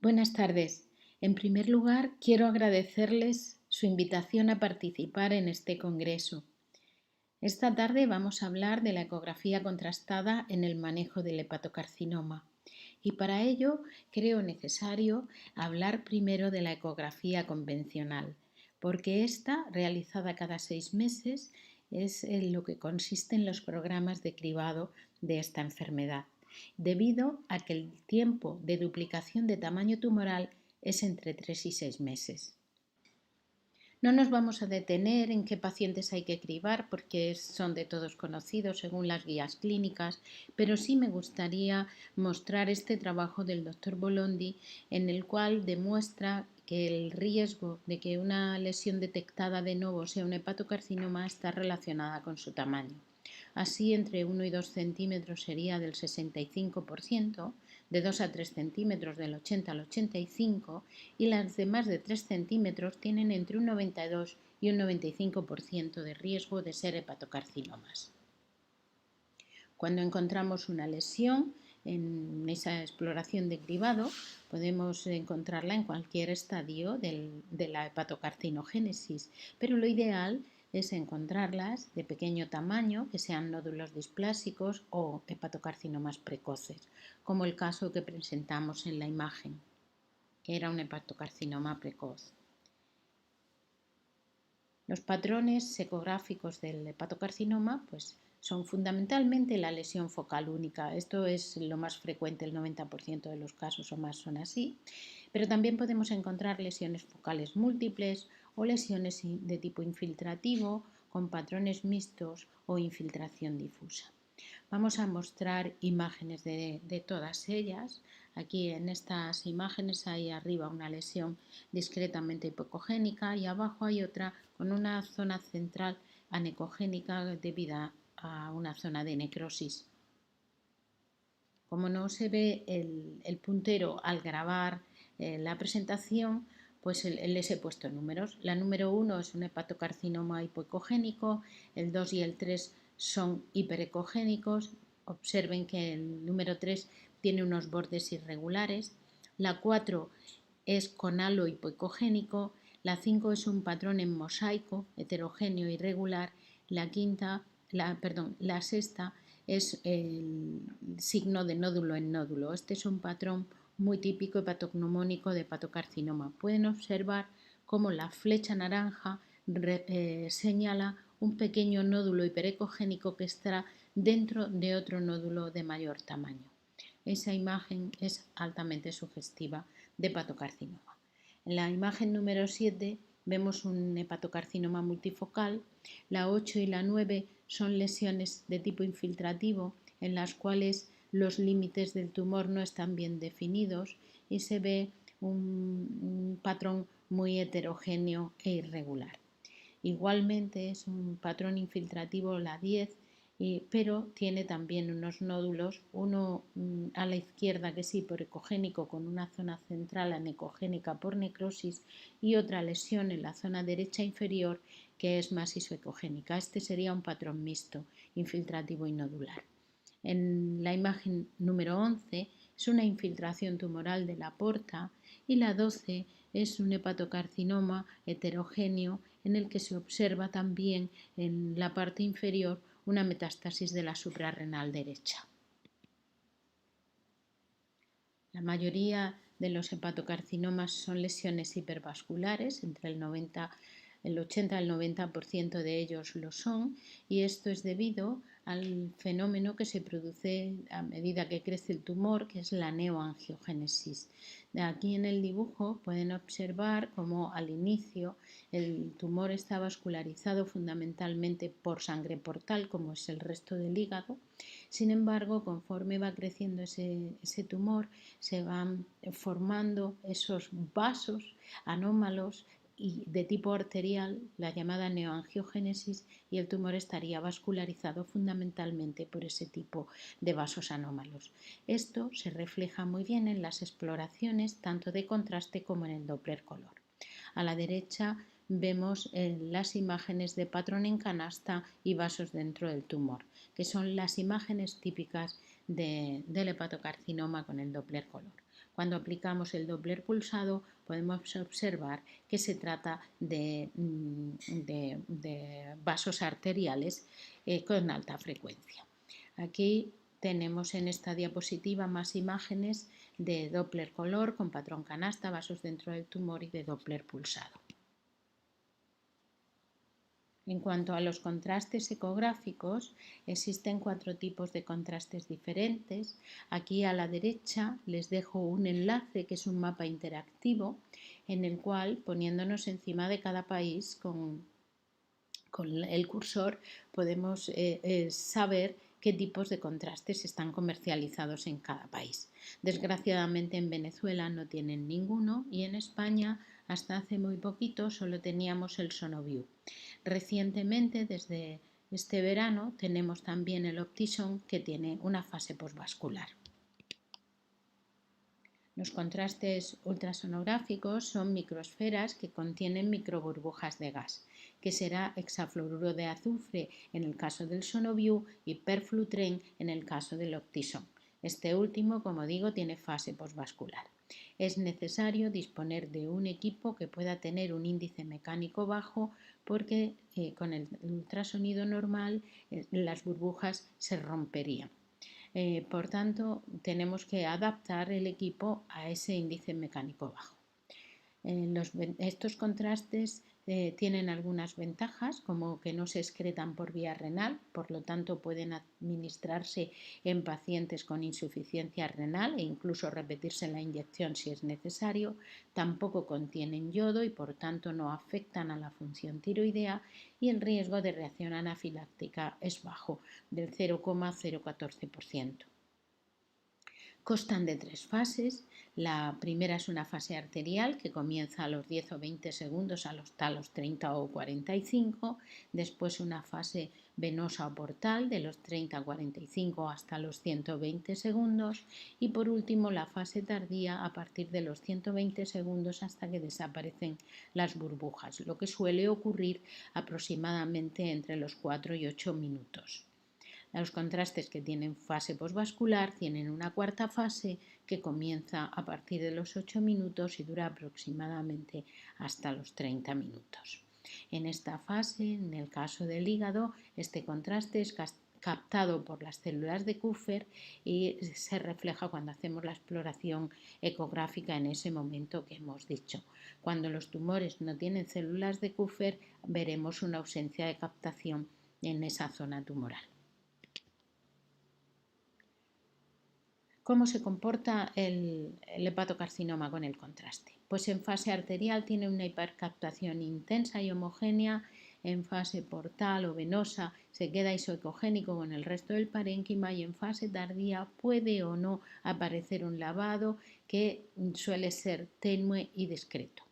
Buenas tardes. En primer lugar, quiero agradecerles su invitación a participar en este congreso. Esta tarde vamos a hablar de la ecografía contrastada en el manejo del hepatocarcinoma y para ello creo necesario hablar primero de la ecografía convencional, porque esta, realizada cada 6 meses, es en lo que consisten los programas de cribado de esta enfermedad, debido a que el tiempo de duplicación de tamaño tumoral es entre 3 y 6 meses. No nos vamos a detener en qué pacientes hay que cribar porque son de todos conocidos según las guías clínicas, pero sí me gustaría mostrar este trabajo del doctor Bolondi en el cual demuestra que el riesgo de que una lesión detectada de nuevo sea un hepatocarcinoma está relacionada con su tamaño. Así, entre 1 y 2 centímetros sería del 65%, de 2 a 3 centímetros del 80 al 85% y las de más de 3 centímetros tienen entre un 92 y un 95% de riesgo de ser hepatocarcinomas. Cuando encontramos una lesión en esa exploración de cribado, podemos encontrarla en cualquier estadio de la hepatocarcinogénesis, pero lo ideal es encontrarlas de pequeño tamaño, que sean nódulos displásicos o hepatocarcinomas precoces, como el caso que presentamos en la imagen, que era un hepatocarcinoma precoz. Los patrones ecográficos del hepatocarcinoma son fundamentalmente la lesión focal única. Esto es lo más frecuente, el 90% de los casos o más son así, pero también podemos encontrar lesiones focales múltiples o lesiones de tipo infiltrativo con patrones mixtos o infiltración difusa. Vamos a mostrar imágenes de todas ellas. Aquí en estas imágenes hay arriba una lesión discretamente hipocogénica y abajo hay otra con una zona central anecogénica debido a una zona de necrosis. Como no se ve el puntero al grabar la presentación, pues les he puesto números. La número 1 es un hepatocarcinoma hipoecogénico, el 2 y el 3 son hiperecogénicos. Observen que el número 3 tiene unos bordes irregulares. La 4 es con halo hipoecogénico. La 5 es un patrón en mosaico, heterogéneo irregular. La sexta es el signo de nódulo en nódulo. Este es un patrón muy típico hepatognomónico de hepatocarcinoma. Pueden observar cómo la flecha naranja señala un pequeño nódulo hiperecogénico que está dentro de otro nódulo de mayor tamaño. Esa imagen es altamente sugestiva de hepatocarcinoma. En la imagen número 7 vemos un hepatocarcinoma multifocal. La 8 y la 9 son lesiones de tipo infiltrativo en las cuales los límites del tumor no están bien definidos y se ve un patrón muy heterogéneo e irregular. Igualmente es un patrón infiltrativo la 10, pero tiene también unos nódulos, uno a la izquierda que es hipoecogénico con una zona central anecogénica por necrosis y otra lesión en la zona derecha inferior que es más isoecogénica. Este sería un patrón mixto, infiltrativo y nodular. En la imagen número 11 es una infiltración tumoral de la porta y la 12 es un hepatocarcinoma heterogéneo en el que se observa también en la parte inferior una metástasis de la suprarrenal derecha. La mayoría de los hepatocarcinomas son lesiones hipervasculares, entre el 80 al 90% de ellos lo son, y esto es debido al fenómeno que se produce a medida que crece el tumor, que es la neoangiogénesis. Aquí en el dibujo pueden observar cómo al inicio el tumor está vascularizado fundamentalmente por sangre portal, como es el resto del hígado. Sin embargo, conforme va creciendo ese tumor, se van formando esos vasos anómalos y de tipo arterial, la llamada neoangiogénesis, y el tumor estaría vascularizado fundamentalmente por ese tipo de vasos anómalos. Esto se refleja muy bien en las exploraciones tanto de contraste como en el Doppler color. A la derecha vemos las imágenes de patrón en canasta y vasos dentro del tumor, que son las imágenes típicas del hepatocarcinoma con el Doppler color. Cuando aplicamos el Doppler pulsado podemos observar que se trata de vasos arteriales con alta frecuencia. Aquí tenemos en esta diapositiva más imágenes de Doppler color con patrón canasta, vasos dentro del tumor y de Doppler pulsado. En cuanto a los contrastes ecográficos, existen 4 tipos de contrastes diferentes. Aquí a la derecha les dejo un enlace que es un mapa interactivo en el cual, poniéndonos encima de cada país con el cursor, podemos saber qué tipos de contrastes están comercializados en cada país. Desgraciadamente en Venezuela no tienen ninguno y en España hasta hace muy poquito solo teníamos el Sonoview. Recientemente, desde este verano, tenemos también el Optison, que tiene una fase posvascular. Los contrastes ultrasonográficos son microesferas que contienen microburbujas de gas, que será hexafluoruro de azufre en el caso del Sonoview y perflutren en el caso del Optison. Este último, como digo, tiene fase posvascular. Es necesario disponer de un equipo que pueda tener un índice mecánico bajo porque con el ultrasonido normal las burbujas se romperían. Por tanto, tenemos que adaptar el equipo a ese índice mecánico bajo. Estos contrastes tienen algunas ventajas, como que no se excretan por vía renal, por lo tanto pueden administrarse en pacientes con insuficiencia renal e incluso repetirse la inyección si es necesario. Tampoco contienen yodo y por tanto no afectan a la función tiroidea y el riesgo de reacción anafiláctica es bajo, del 0,014%. Constan de 3 fases. La primera es una fase arterial que comienza a los 10 o 20 segundos hasta los 30 o 45. Después una fase venosa o portal de los 30 a 45 hasta los 120 segundos. Y por último la fase tardía a partir de los 120 segundos hasta que desaparecen las burbujas, lo que suele ocurrir aproximadamente entre los 4 y 8 minutos. Los contrastes que tienen fase posvascular tienen una cuarta fase que comienza a partir de los 8 minutos y dura aproximadamente hasta los 30 minutos. En esta fase, en el caso del hígado, este contraste es captado por las células de Kupffer y se refleja cuando hacemos la exploración ecográfica en ese momento que hemos dicho. Cuando los tumores no tienen células de Kupffer, veremos una ausencia de captación en esa zona tumoral. ¿Cómo se comporta el hepatocarcinoma con el contraste? Pues en fase arterial tiene una hipercaptación intensa y homogénea, en fase portal o venosa se queda isoecogénico con el resto del parénquima y en fase tardía puede o no aparecer un lavado que suele ser tenue y discreto.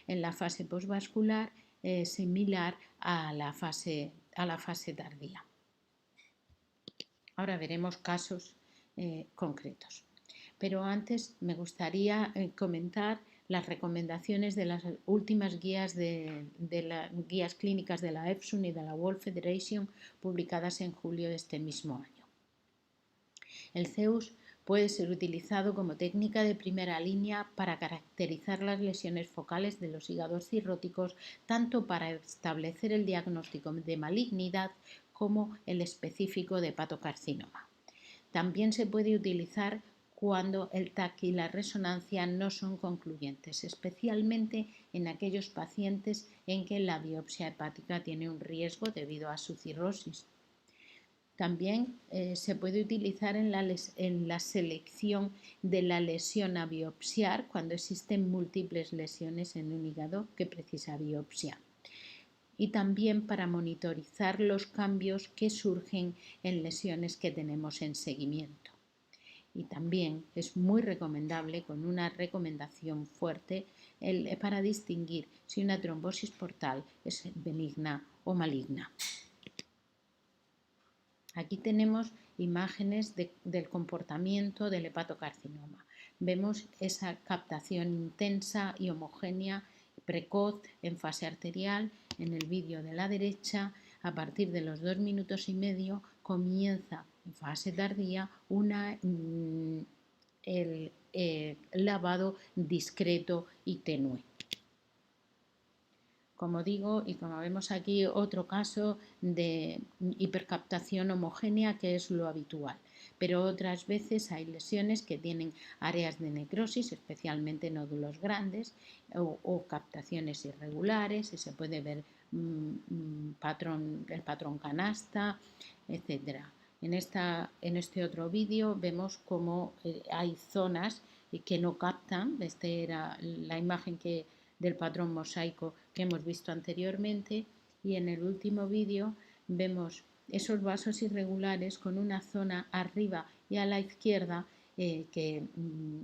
En la fase posvascular es similar a la fase tardía. Ahora veremos casos concretos. Pero antes me gustaría comentar las recomendaciones de las últimas guías guías clínicas de la EFSUN y de la World Federation publicadas en julio de este mismo año. El CEUS puede ser utilizado como técnica de primera línea para caracterizar las lesiones focales de los hígados cirróticos, tanto para establecer el diagnóstico de malignidad como el específico de hepatocarcinoma. También se puede utilizar cuando el TAC y la resonancia no son concluyentes, especialmente en aquellos pacientes en que la biopsia hepática tiene un riesgo debido a su cirrosis. También se puede utilizar en la selección de la lesión a biopsiar cuando existen múltiples lesiones en un hígado que precisa biopsia. Y también para monitorizar los cambios que surgen en lesiones que tenemos en seguimiento. Y también es muy recomendable, con una recomendación fuerte, para distinguir si una trombosis portal es benigna o maligna. Aquí tenemos imágenes del comportamiento del hepatocarcinoma. Vemos esa captación intensa y homogénea precoz en fase arterial. En el vídeo de la derecha, a partir de los 2 minutos y medio, comienza en fase tardía lavado discreto y tenue. Como digo, y como vemos aquí, otro caso de hipercaptación homogénea, que es lo habitual. Pero otras veces hay lesiones que tienen áreas de necrosis, especialmente nódulos grandes o captaciones irregulares, y se puede ver el patrón canasta, etc. En este otro vídeo vemos cómo hay zonas que no captan. Esta era la imagen del patrón mosaico que hemos visto anteriormente, y en el último vídeo vemos esos vasos irregulares con una zona arriba y a la izquierda que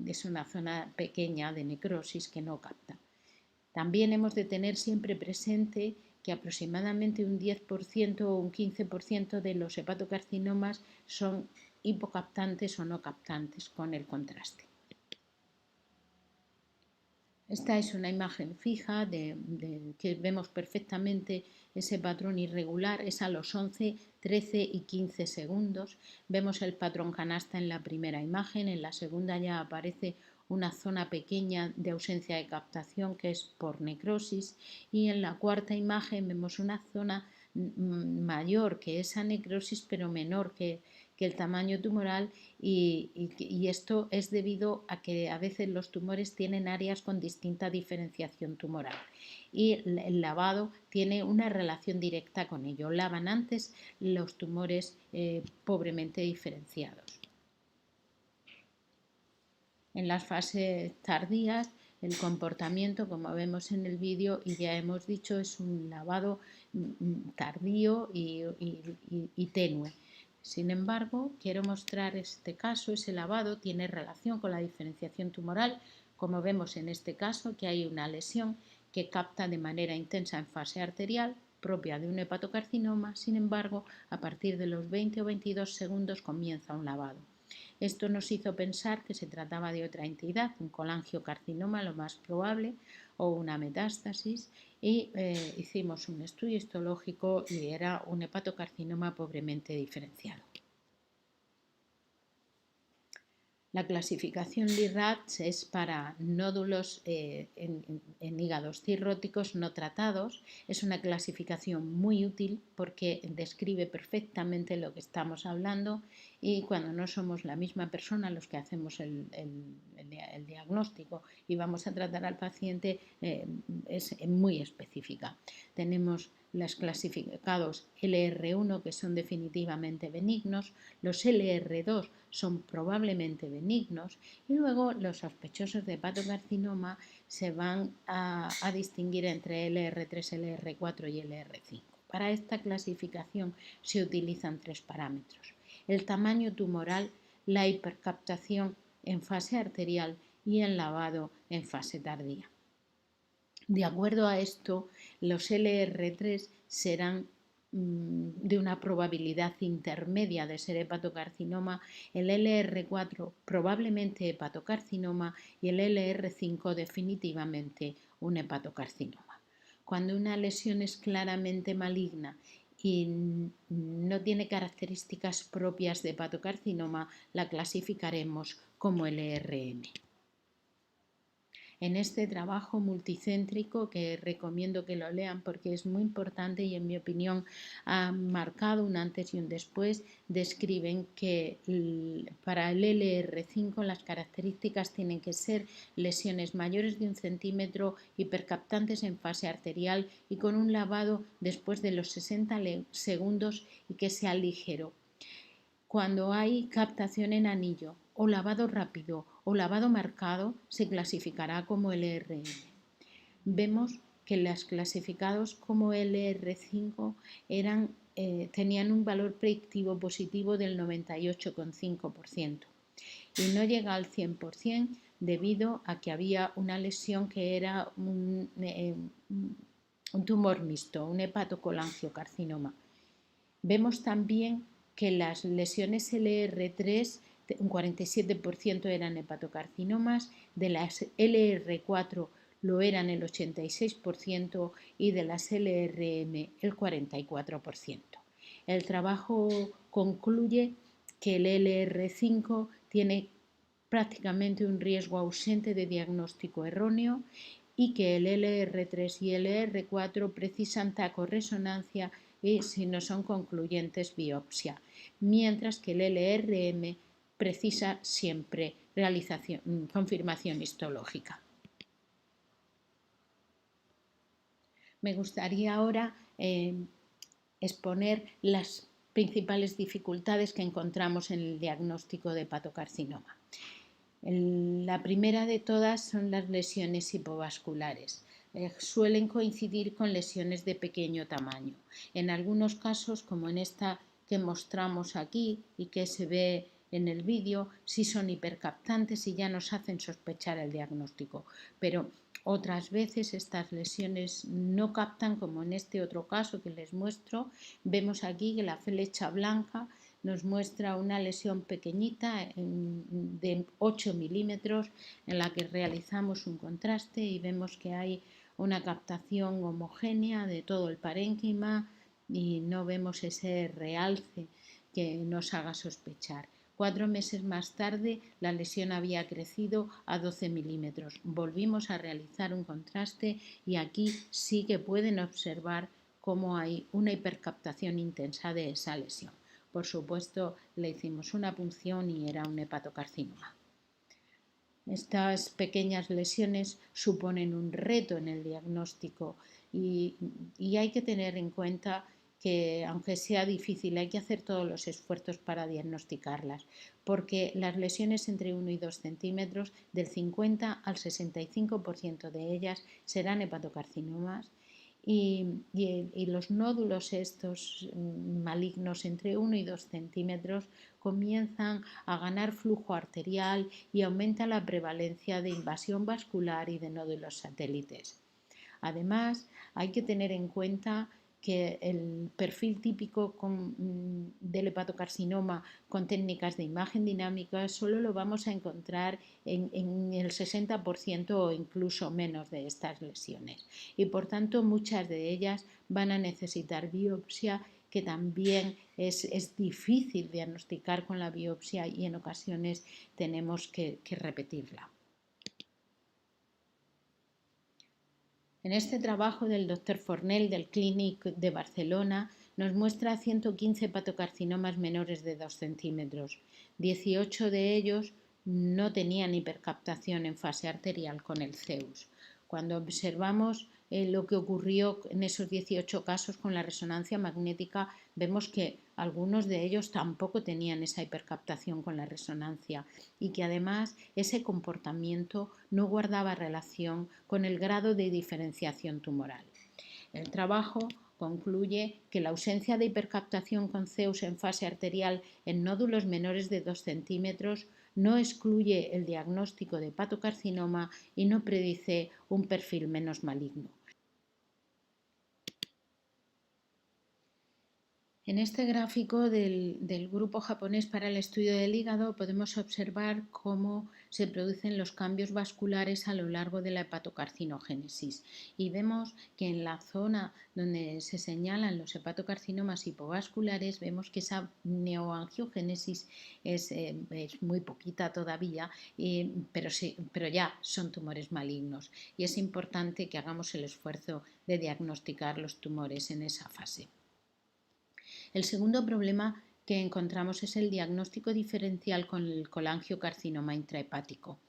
es una zona pequeña de necrosis que no capta. También hemos de tener siempre presente que aproximadamente un 10% o un 15% de los hepatocarcinomas son hipocaptantes o no captantes con el contraste. Esta es una imagen fija que vemos perfectamente ese patrón irregular, es a los 11, 13 y 15 segundos. Vemos el patrón canasta en la primera imagen, en la segunda ya aparece una zona pequeña de ausencia de captación que es por necrosis, y en la cuarta imagen vemos una zona mayor que esa necrosis pero menor que el tamaño tumoral, y esto es debido a que a veces los tumores tienen áreas con distinta diferenciación tumoral y el lavado tiene una relación directa con ello. Lavan antes los tumores pobremente diferenciados. En las fases tardías, el comportamiento, como vemos en el vídeo y ya hemos dicho, es un lavado tardío y tenue. Sin embargo, quiero mostrar este caso, ese lavado tiene relación con la diferenciación tumoral, como vemos en este caso, que hay una lesión que capta de manera intensa en fase arterial, propia de un hepatocarcinoma. Sin embargo, a partir de los 20 o 22 segundos comienza un lavado. Esto nos hizo pensar que se trataba de otra entidad, un colangiocarcinoma lo más probable, o una metástasis, y hicimos un estudio histológico y era un hepatocarcinoma pobremente diferenciado. La clasificación LIRADS es para nódulos en hígados cirróticos no tratados. Es una clasificación muy útil porque describe perfectamente lo que estamos hablando, y cuando no somos la misma persona los que hacemos el diagnóstico y vamos a tratar al paciente, es muy específica. Tenemos los clasificados LR1, que son definitivamente benignos, los LR2 son probablemente benignos, y luego los sospechosos de hepatocarcinoma se van a distinguir entre LR3, LR4 y LR5. Para esta clasificación se utilizan tres parámetros: el tamaño tumoral, la hipercaptación en fase arterial y el lavado en fase tardía. De acuerdo a esto, los LR3 serán de una probabilidad intermedia de ser hepatocarcinoma, el LR4 probablemente hepatocarcinoma y el LR5 definitivamente un hepatocarcinoma. Cuando una lesión es claramente maligna y no tiene características propias de hepatocarcinoma, la clasificaremos como LRM. En este trabajo multicéntrico, que recomiendo que lo lean porque es muy importante y en mi opinión ha marcado un antes y un después, describen que para el LR5 las características tienen que ser lesiones mayores de 1 centímetro, hipercaptantes en fase arterial y con un lavado después de los 60 segundos y que sea ligero. Cuando hay captación en anillo o lavado rápido o lavado marcado, se clasificará como LRM. Vemos que los clasificados como LR5 tenían un valor predictivo positivo del 98,5% y no llega al 100% debido a que había una lesión que era un tumor mixto, un hepatocolangiocarcinoma. Vemos también que las lesiones LR3, un 47% eran hepatocarcinomas, de las LR4 lo eran el 86% y de las LRM el 44%. El trabajo concluye que el LR5 tiene prácticamente un riesgo ausente de diagnóstico erróneo y que el LR3 y el LR4 precisan taco-resonancia y si no son concluyentes biopsia, mientras que el LRM precisa siempre confirmación histológica. Me gustaría ahora exponer las principales dificultades que encontramos en el diagnóstico de hepatocarcinoma. La primera de todas son las lesiones hipovasculares. Suelen coincidir con lesiones de pequeño tamaño. En algunos casos, como en esta que mostramos aquí y que se ve en el vídeo, sí son hipercaptantes y ya nos hacen sospechar el diagnóstico. Pero otras veces estas lesiones no captan, como en este otro caso que les muestro. Vemos aquí que la flecha blanca nos muestra una lesión pequeñita de 8 milímetros en la que realizamos un contraste y vemos que hay una captación homogénea de todo el parénquima y no vemos ese realce que nos haga sospechar. 4 meses más tarde la lesión había crecido a 12 milímetros. Volvimos a realizar un contraste y aquí sí que pueden observar cómo hay una hipercaptación intensa de esa lesión. Por supuesto, le hicimos una punción y era un hepatocarcinoma. Estas pequeñas lesiones suponen un reto en el diagnóstico y hay que tener en cuenta que, aunque sea difícil, hay que hacer todos los esfuerzos para diagnosticarlas, porque las lesiones entre 1 y 2 centímetros, del 50 al 65% de ellas serán hepatocarcinomas. Y los nódulos estos malignos entre 1 y 2 centímetros comienzan a ganar flujo arterial y aumenta la prevalencia de invasión vascular y de nódulos satélites. Además, hay que tener en cuenta que el perfil típico del hepatocarcinoma con técnicas de imagen dinámica solo lo vamos a encontrar en el 60% o incluso menos de estas lesiones y por tanto muchas de ellas van a necesitar biopsia, que también es difícil diagnosticar con la biopsia y en ocasiones tenemos que repetirla. En este trabajo del Dr. Fornell del Clínic de Barcelona nos muestra 115 hepatocarcinomas menores de 2 centímetros. 18 de ellos no tenían hipercaptación en fase arterial con el Zeus. Cuando observamos lo que ocurrió en esos 18 casos con la resonancia magnética, vemos que algunos de ellos tampoco tenían esa hipercaptación con la resonancia y que además ese comportamiento no guardaba relación con el grado de diferenciación tumoral. El trabajo concluye que la ausencia de hipercaptación con Zeus en fase arterial en nódulos menores de 2 centímetros no excluye el diagnóstico de hepatocarcinoma y no predice un perfil menos maligno. En este gráfico del grupo japonés para el estudio del hígado podemos observar cómo se producen los cambios vasculares a lo largo de la hepatocarcinogénesis y vemos que en la zona donde se señalan los hepatocarcinomas hipovasculares vemos que esa neoangiogénesis es muy poquita todavía, pero ya son tumores malignos y es importante que hagamos el esfuerzo de diagnosticar los tumores en esa fase. El segundo problema que encontramos es el diagnóstico diferencial con el colangiocarcinoma intrahepático.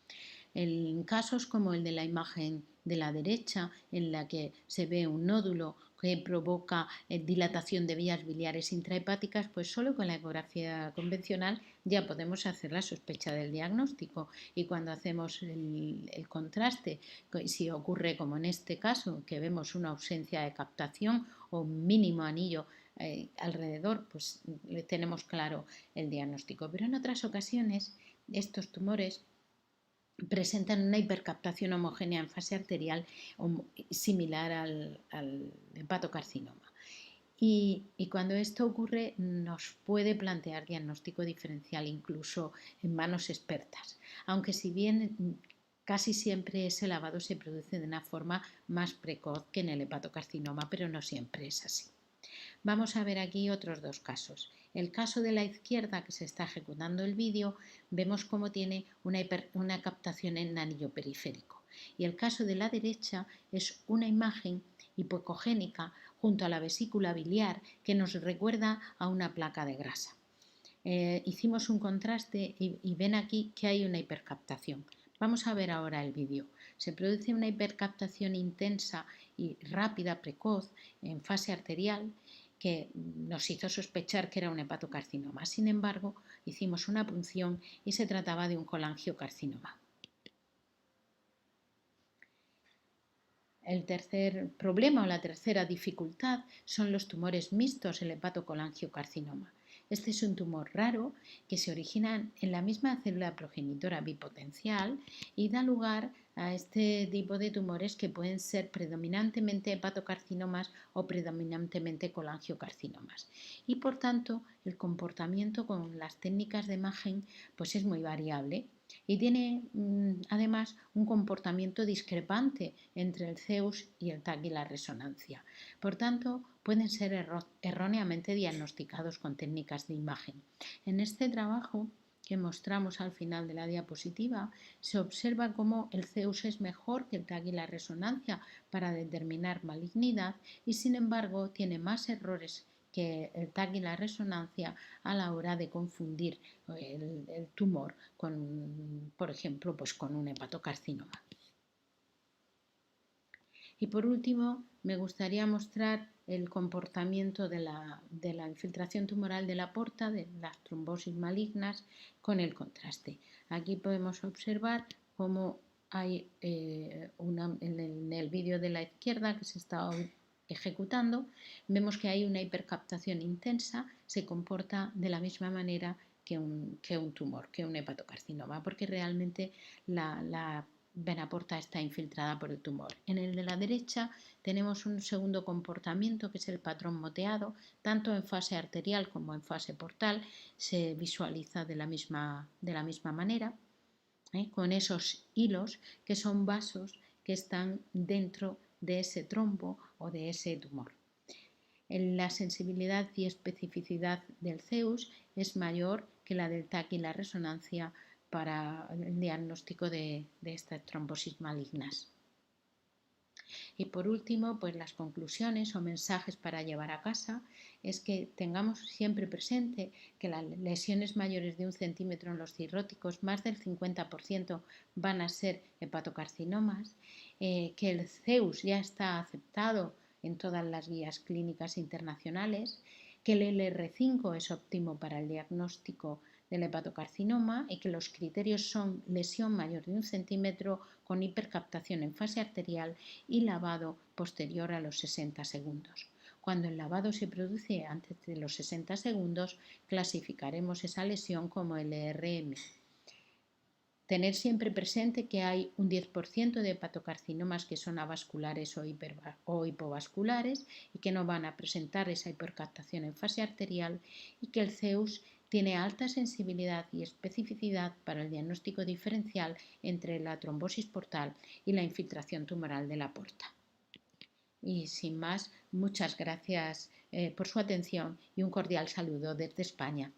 En casos como el de la imagen de la derecha, en la que se ve un nódulo que provoca dilatación de vías biliares intrahepáticas, pues solo con la ecografía convencional ya podemos hacer la sospecha del diagnóstico. Y cuando hacemos el contraste, si ocurre como en este caso, que vemos una ausencia de captación o un mínimo anillo alrededor, pues tenemos claro el diagnóstico. Pero en otras ocasiones estos tumores presentan una hipercaptación homogénea en fase arterial similar al hepatocarcinoma. Y cuando esto ocurre nos puede plantear diagnóstico diferencial incluso en manos expertas, aunque si bien casi siempre ese lavado se produce de una forma más precoz que en el hepatocarcinoma, pero no siempre es así. Vamos a ver aquí otros dos casos. El caso de la izquierda, que se está ejecutando el vídeo, vemos cómo tiene una captación en anillo periférico. Y el caso de la derecha es una imagen hipocogénica junto a la vesícula biliar que nos recuerda a una placa de grasa. Hicimos un contraste y ven aquí que hay una hipercaptación. Vamos a ver ahora el vídeo. Se produce una hipercaptación intensa y rápida, precoz, en fase arterial, que nos hizo sospechar que era un hepatocarcinoma. Sin embargo, hicimos una punción y se trataba de un colangiocarcinoma. El tercer problema o la tercera dificultad son los tumores mixtos, el hepatocolangiocarcinoma. Este es un tumor raro que se origina en la misma célula progenitora bipotencial y da lugar a este tipo de tumores que pueden ser predominantemente hepatocarcinomas o predominantemente colangiocarcinomas. Y por tanto, el comportamiento con las técnicas de imagen pues es muy variable y tiene además un comportamiento discrepante entre el CEUS y el TAC y la resonancia. Por tanto, pueden ser erróneamente diagnosticados con técnicas de imagen. En este trabajo que mostramos al final de la diapositiva, se observa cómo el CEUS es mejor que el TAC y la resonancia para determinar malignidad y sin embargo tiene más errores que el TAC y la resonancia a la hora de confundir el tumor con, por ejemplo, pues con un hepatocarcinoma. Y por último, me gustaría mostrar el comportamiento de la infiltración tumoral de la porta, de las trombosis malignas, con el contraste. Aquí podemos observar cómo hay en el vídeo de la izquierda que se está ejecutando, vemos que hay una hipercaptación intensa, se comporta de la misma manera que un tumor, que un hepatocarcinoma, porque realmente la vena porta está infiltrada por el tumor. En el de la derecha tenemos un segundo comportamiento que es el patrón moteado, tanto en fase arterial como en fase portal, se visualiza de la misma manera, con esos hilos que son vasos que están dentro de ese trombo o de ese tumor. La sensibilidad y especificidad del CEUS es mayor que la del TAC y la resonancia para el diagnóstico de estas trombosis malignas. Y por último, pues las conclusiones o mensajes para llevar a casa es que tengamos siempre presente que las lesiones mayores de 1 centímetro en los cirróticos, más del 50% van a ser hepatocarcinomas, que el CEUS ya está aceptado en todas las guías clínicas internacionales, que el LR5 es óptimo para el diagnóstico del hepatocarcinoma y que los criterios son lesión mayor de 1 centímetro con hipercaptación en fase arterial y lavado posterior a los 60 segundos. Cuando el lavado se produce antes de los 60 segundos, clasificaremos esa lesión como LRM. Tener siempre presente que hay un 10% de hepatocarcinomas que son avasculares o hipovasculares y que no van a presentar esa hipercaptación en fase arterial y que el CEUS tiene alta sensibilidad y especificidad para el diagnóstico diferencial entre la trombosis portal y la infiltración tumoral de la porta. Y sin más, muchas gracias por su atención y un cordial saludo desde España.